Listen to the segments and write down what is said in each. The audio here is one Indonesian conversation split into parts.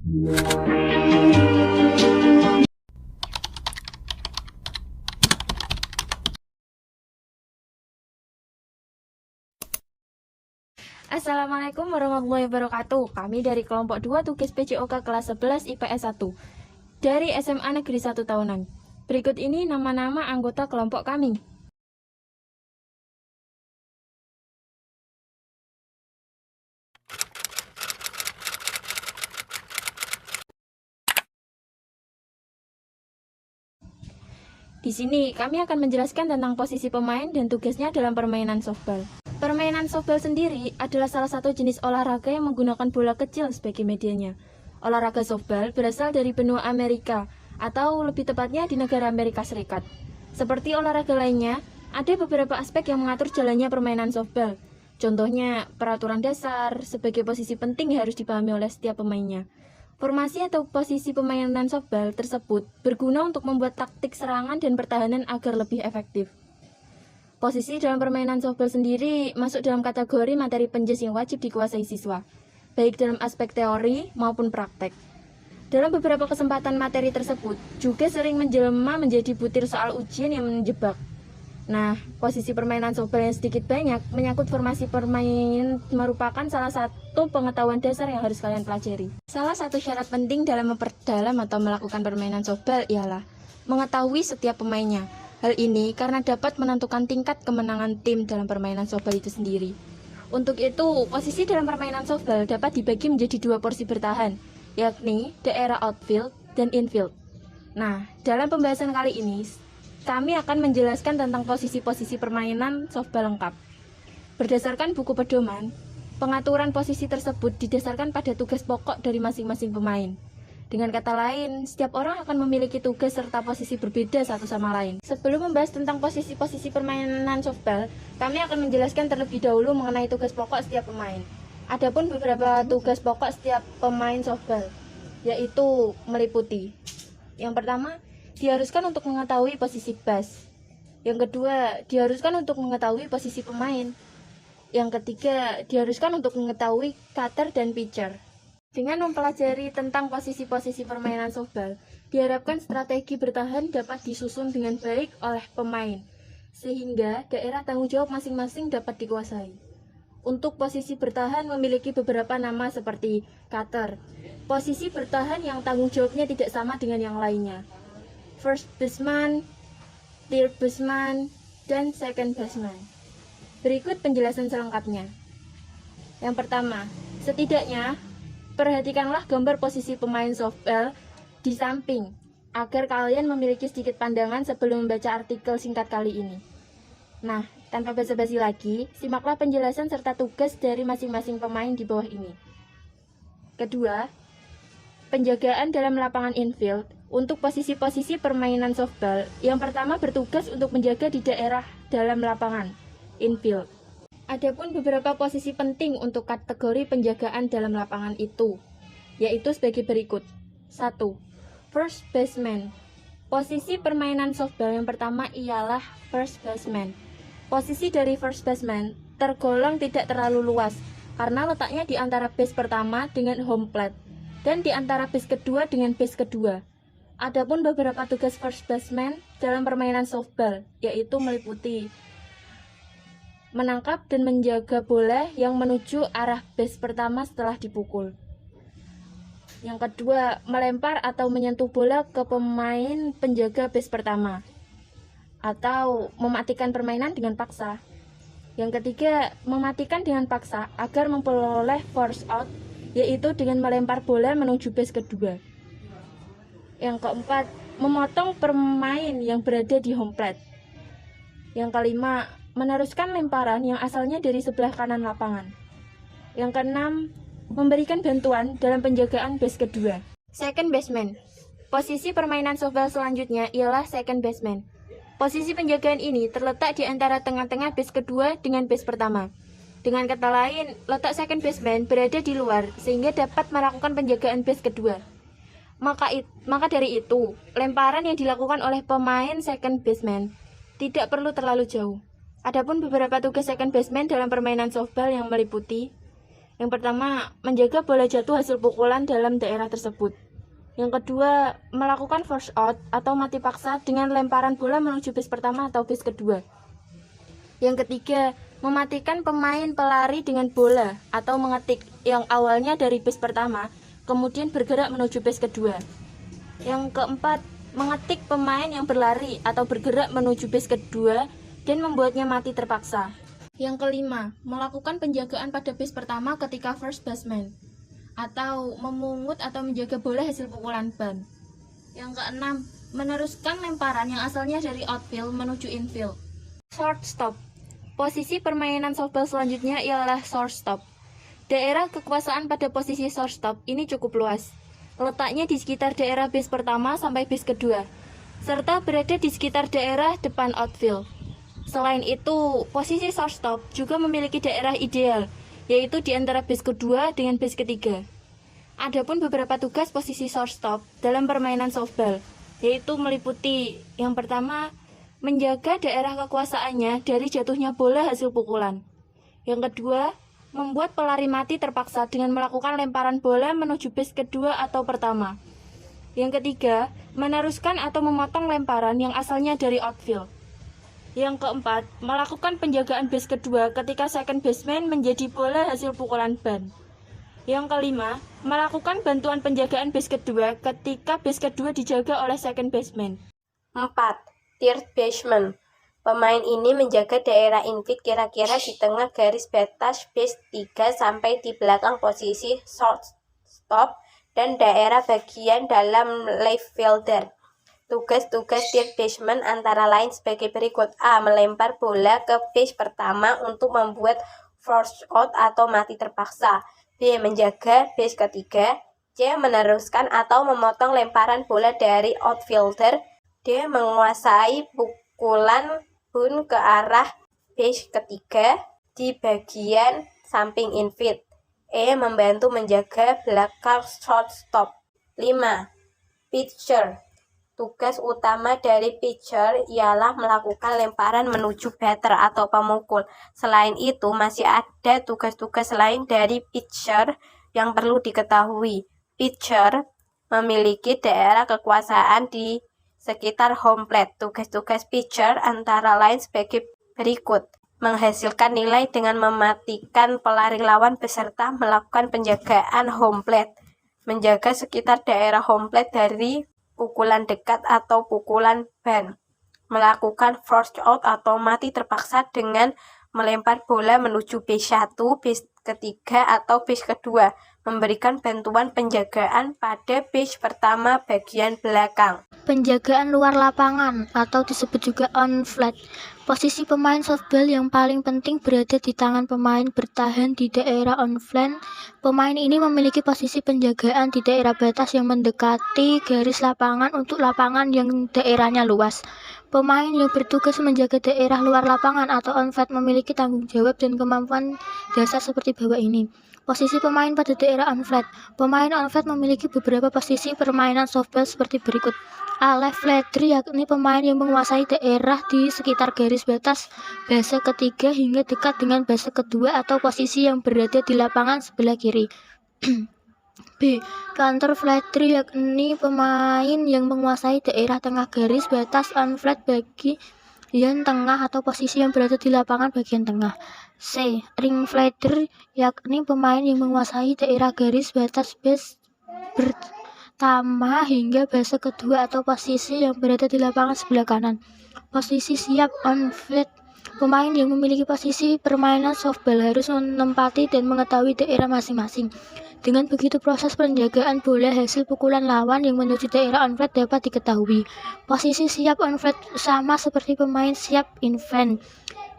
Assalamualaikum warahmatullahi wabarakatuh. Kami dari kelompok 2 tugas PJOK kelas 11 IPS 1 dari SMA Negeri 1 Tahunan. Berikut ini nama-nama anggota kelompok kami. Di sini kami akan menjelaskan tentang posisi pemain dan tugasnya dalam permainan softball. Permainan softball sendiri adalah salah satu jenis olahraga yang menggunakan bola kecil sebagai medianya. Olahraga softball berasal dari benua Amerika, atau lebih tepatnya di negara Amerika Serikat. Seperti olahraga lainnya, ada beberapa aspek yang mengatur jalannya permainan softball. Contohnya, peraturan dasar sebagai posisi penting yang harus dipahami oleh setiap pemainnya. Formasi atau posisi permainan softball tersebut berguna untuk membuat taktik serangan dan pertahanan agar lebih efektif. Posisi dalam permainan softball sendiri masuk dalam kategori materi penjas yang wajib dikuasai siswa, baik dalam aspek teori maupun praktek. Dalam beberapa kesempatan materi tersebut juga sering menjelma menjadi butir soal ujian yang menjebak. Nah, posisi permainan softball yang sedikit banyak menyangkut formasi permainan merupakan salah satu pengetahuan dasar yang harus kalian pelajari. Salah satu syarat penting dalam memperdalam atau melakukan permainan softball ialah mengetahui setiap pemainnya. Hal ini karena dapat menentukan tingkat kemenangan tim dalam permainan softball itu sendiri. Untuk itu, posisi dalam permainan softball dapat dibagi menjadi dua porsi bertahan, yakni daerah outfield dan infield. Nah, dalam pembahasan kali ini, kami akan menjelaskan tentang posisi-posisi permainan softball lengkap. Berdasarkan buku pedoman, pengaturan posisi tersebut didasarkan pada tugas pokok dari masing-masing pemain. Dengan kata lain, setiap orang akan memiliki tugas serta posisi berbeda satu sama lain. Sebelum membahas tentang posisi-posisi permainan softball, kami akan menjelaskan terlebih dahulu mengenai tugas pokok setiap pemain. Adapun beberapa tugas pokok setiap pemain softball, yaitu meliputi: yang pertama, diharuskan untuk mengetahui posisi base. Yang kedua, diharuskan untuk mengetahui posisi pemain. Yang ketiga, diharuskan untuk mengetahui cutter dan pitcher. Dengan mempelajari tentang posisi-posisi permainan softball, diharapkan strategi bertahan dapat disusun dengan baik oleh pemain, sehingga daerah tanggung jawab masing-masing dapat dikuasai. Untuk posisi bertahan memiliki beberapa nama seperti cutter, posisi bertahan yang tanggung jawabnya tidak sama dengan yang lainnya, first baseman, third baseman, dan second baseman. Berikut penjelasan selengkapnya. Yang pertama, setidaknya perhatikanlah gambar posisi pemain softball di samping agar kalian memiliki sedikit pandangan sebelum membaca artikel singkat kali ini. Nah, tanpa basa-basi lagi, simaklah penjelasan serta tugas dari masing-masing pemain di bawah ini. Kedua, penjagaan dalam lapangan infield. Untuk posisi-posisi permainan softball, yang pertama bertugas untuk menjaga di daerah dalam lapangan, infield. Adapun beberapa posisi penting untuk kategori penjagaan dalam lapangan itu, yaitu sebagai berikut. 1. First baseman. Posisi permainan softball yang pertama ialah first baseman. Posisi dari first baseman tergolong tidak terlalu luas, karena letaknya di antara base pertama dengan home plate, dan di antara base kedua dengan base kedua. Adapun beberapa tugas first baseman dalam permainan softball, yaitu meliputi menangkap dan menjaga bola yang menuju arah base pertama setelah dipukul. Yang kedua, melempar atau menyentuh bola ke pemain penjaga base pertama, atau mematikan permainan dengan paksa. Yang ketiga, mematikan dengan paksa agar memperoleh force out, yaitu dengan melempar bola menuju base kedua. Yang keempat, memotong pemain yang berada di home plate. Yang kelima, meneruskan lemparan yang asalnya dari sebelah kanan lapangan. Yang keenam, memberikan bantuan dalam penjagaan base kedua. Second baseman. Posisi permainan softball selanjutnya ialah second baseman. Posisi penjagaan ini terletak di antara tengah-tengah base kedua dengan base pertama. Dengan kata lain, letak second baseman berada di luar sehingga dapat melakukan penjagaan base kedua. Maka dari itu, lemparan yang dilakukan oleh pemain second baseman tidak perlu terlalu jauh. Adapun beberapa tugas second baseman dalam permainan softball yang meliputi: Yang pertama, menjaga bola jatuh hasil pukulan dalam daerah tersebut. Yang kedua, melakukan force out atau mati paksa dengan lemparan bola menuju base pertama atau base kedua. Yang ketiga, mematikan pemain pelari dengan bola atau mengetik yang awalnya dari base pertama, kemudian bergerak menuju base kedua. Yang keempat, mengetik pemain yang berlari atau bergerak menuju base kedua dan membuatnya mati terpaksa. Yang kelima, melakukan penjagaan pada base pertama ketika first baseman atau memungut atau menjaga bola hasil pukulan ban. Yang keenam, meneruskan lemparan yang asalnya dari outfield menuju infield. Shortstop. Posisi permainan softball selanjutnya ialah shortstop. Daerah kekuasaan pada posisi shortstop ini cukup luas. Letaknya di sekitar daerah base pertama sampai base kedua, serta berada di sekitar daerah depan outfield. Selain itu, posisi shortstop juga memiliki daerah ideal, yaitu di antara base kedua dengan base ketiga. Adapun beberapa tugas posisi shortstop dalam permainan softball, yaitu meliputi yang pertama, menjaga daerah kekuasaannya dari jatuhnya bola hasil pukulan. Yang kedua, membuat pelari mati terpaksa dengan melakukan lemparan bola menuju base kedua atau pertama. Yang ketiga, meneruskan atau memotong lemparan yang asalnya dari outfield. Yang keempat, melakukan penjagaan base kedua ketika second baseman menjadi bola hasil pukulan ban. Yang kelima, melakukan bantuan penjagaan base kedua ketika base kedua dijaga oleh second baseman. 4. Third baseman. Pemain ini menjaga daerah infield kira-kira di tengah garis batas base 3 sampai di belakang posisi shortstop dan daerah bagian dalam left fielder. Tugas-tugas third baseman antara lain sebagai berikut. A. Melempar bola ke base pertama untuk membuat force out atau mati terpaksa. B. Menjaga base ketiga. C. Meneruskan atau memotong lemparan bola dari outfielder. D. Menguasai pukulan pun ke arah base ketiga di bagian samping infield. E. Membantu menjaga belakang shortstop. 5. Pitcher. Tugas utama dari pitcher ialah melakukan lemparan menuju batter atau pemukul. Selain itu, masih ada tugas-tugas lain dari pitcher yang perlu diketahui. Pitcher memiliki daerah kekuasaan di sekitar home plate. Tugas-tugas pitcher antara lain sebagai berikut. Menghasilkan nilai dengan mematikan pelari lawan beserta melakukan penjagaan home plate. Menjaga sekitar daerah home plate dari pukulan dekat atau pukulan ban. Melakukan force out atau mati terpaksa dengan melempar bola menuju base 1, base ketiga atau base kedua. Memberikan bantuan penjagaan pada base pertama bagian belakang. Penjagaan luar lapangan atau disebut juga on-field. Posisi pemain softball yang paling penting berada di tangan pemain bertahan di daerah on-field. Pemain ini memiliki posisi penjagaan di daerah batas yang mendekati garis lapangan untuk lapangan yang daerahnya luas. Pemain yang bertugas menjaga daerah luar lapangan atau on-field memiliki tanggung jawab dan kemampuan dasar seperti bawah ini. Posisi pemain pada daerah on-field. Pemain on-field memiliki beberapa posisi permainan softball seperti berikut. A. Left fielder, yakni pemain yang menguasai daerah di sekitar garis batas base ketiga hingga dekat dengan base kedua atau posisi yang berada di lapangan sebelah kiri. B. Counter fielder, yakni pemain yang menguasai daerah tengah garis batas on-field bagian tengah atau posisi yang berada di lapangan bagian tengah. C. Ring fielder, yakni pemain yang menguasai daerah garis batas base pertama hingga base kedua atau posisi yang berada di lapangan sebelah kanan. Posisi siap on-field. Pemain yang memiliki posisi permainan softball harus menempati dan mengetahui daerah masing-masing. Dengan begitu proses penjagaan bola hasil pukulan lawan yang menuju daerah on-field dapat diketahui. Posisi siap on-field sama seperti pemain siap in-field.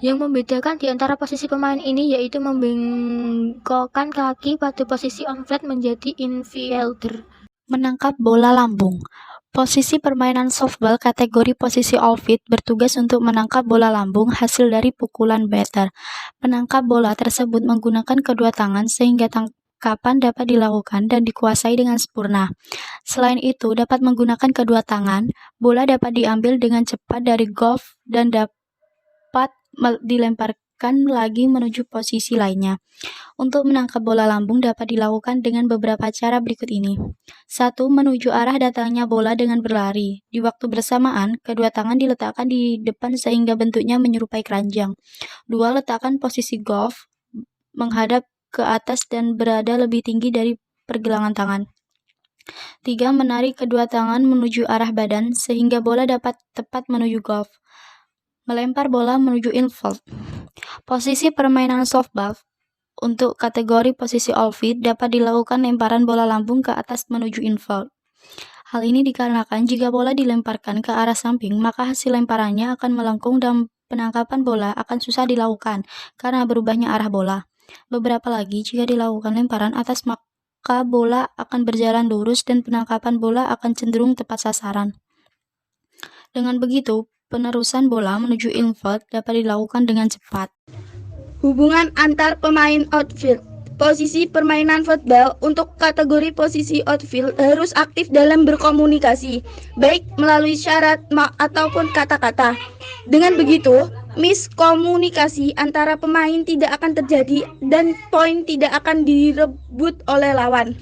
Yang membedakan di antara posisi pemain ini yaitu membengkokkan kaki pada posisi on-field menjadi infielder. Menangkap bola lambung. Posisi permainan softball kategori posisi all-field bertugas untuk menangkap bola lambung hasil dari pukulan batter. Menangkap bola tersebut menggunakan kedua tangan sehingga tangkapan dapat dilakukan dan dikuasai dengan sempurna. Selain itu, dapat menggunakan kedua tangan, bola dapat diambil dengan cepat dari golf dan dapat dilemparkan dilemparkan lagi menuju posisi lainnya. Untuk menangkap bola lambung dapat dilakukan dengan beberapa cara berikut ini. 1. Menuju arah datangnya bola dengan berlari. Di waktu bersamaan, kedua tangan diletakkan di depan sehingga bentuknya menyerupai keranjang. 2. Letakkan posisi golf menghadap ke atas dan berada lebih tinggi dari pergelangan tangan. 3. Menarik kedua tangan menuju arah badan sehingga bola dapat tepat menuju golf. Melempar bola menuju infield. Posisi permainan softball untuk kategori posisi outfield dapat dilakukan lemparan bola lambung ke atas menuju infield. Hal ini dikarenakan jika bola dilemparkan ke arah samping, maka hasil lemparannya akan melengkung dan penangkapan bola akan susah dilakukan karena berubahnya arah bola. Beberapa lagi, jika dilakukan lemparan atas maka bola akan berjalan lurus dan penangkapan bola akan cenderung tepat sasaran. Dengan begitu, penerusan bola menuju infield dapat dilakukan dengan cepat. Hubungan antar pemain outfield. Posisi permainan football untuk kategori posisi outfield harus aktif dalam berkomunikasi, baik melalui syarat ataupun kata-kata. Dengan begitu, miskomunikasi antara pemain tidak akan terjadi dan poin tidak akan direbut oleh lawan.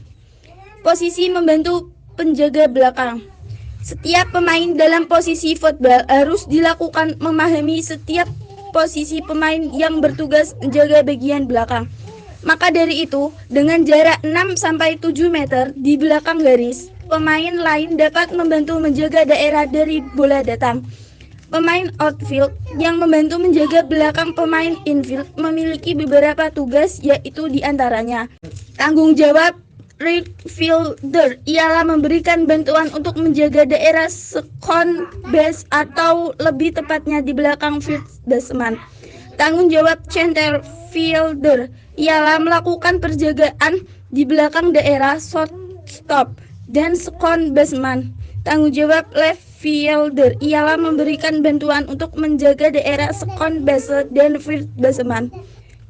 Posisi membantu penjaga belakang. Setiap pemain dalam posisi football harus dilakukan memahami setiap posisi pemain yang bertugas menjaga bagian belakang. Maka dari itu, dengan jarak 6-7 meter di belakang garis, pemain lain dapat membantu menjaga daerah dari bola datang. Pemain outfield yang membantu menjaga belakang pemain infield memiliki beberapa tugas, yaitu diantaranya tanggung jawab right fielder ialah memberikan bantuan untuk menjaga daerah second base atau lebih tepatnya di belakang first baseman. Tanggung jawab center fielder ialah melakukan penjagaan di belakang daerah shortstop dan second baseman. Tanggung jawab left fielder ialah memberikan bantuan untuk menjaga daerah second base dan first baseman.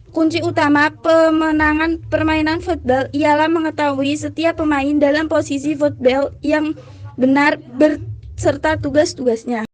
Kunci utama pemenangan permainan football ialah mengetahui setiap pemain dalam posisi football yang benar serta tugas-tugasnya.